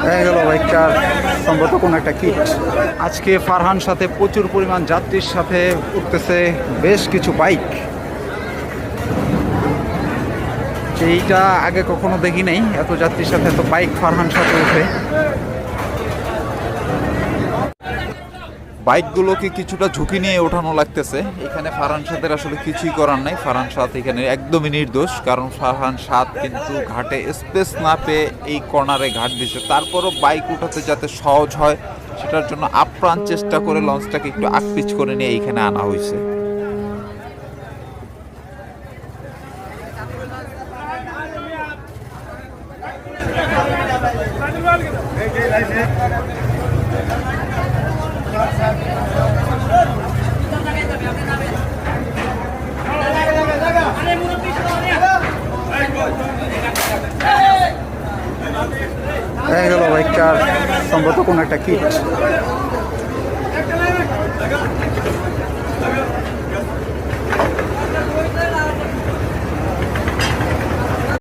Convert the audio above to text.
হয়ে গেল বাইকটার সম্ভবত কোনো একটা কিট। আজকে ফারহান সাথে প্রচুর পরিমাণ যাত্রীর সাথে উঠতেছে বেশ কিছু বাইক। এইটা আগে কখনো দেখি নাই, এত যাত্রীর সাথে এত বাইক ফারহান সাথে উঠে। বাইকগুলোকে কিছুটা ঝুঁকি নিয়ে ওঠানো লাগতেছে। এখানে ফারহান সাথের আসলে কিছুই করার নাই। ফারহান সাথ এখানে একদমই নির্দোষ, কারণ ফারহান সাথ কিন্তু ঘাটে স্পেস না পেয়ে এই কর্নারে ঘাট দিছে। তারপরও বাইক উঠাতে যাতে সহজ হয় সেটার জন্য আপ্রাণ চেষ্টা করে লঞ্চটাকে একটু আকপিচ করে নিয়ে এইখানে আনা হয়েছে। হয়ে গেল বাইকটার সম্ভবত কোনো একটা কিট।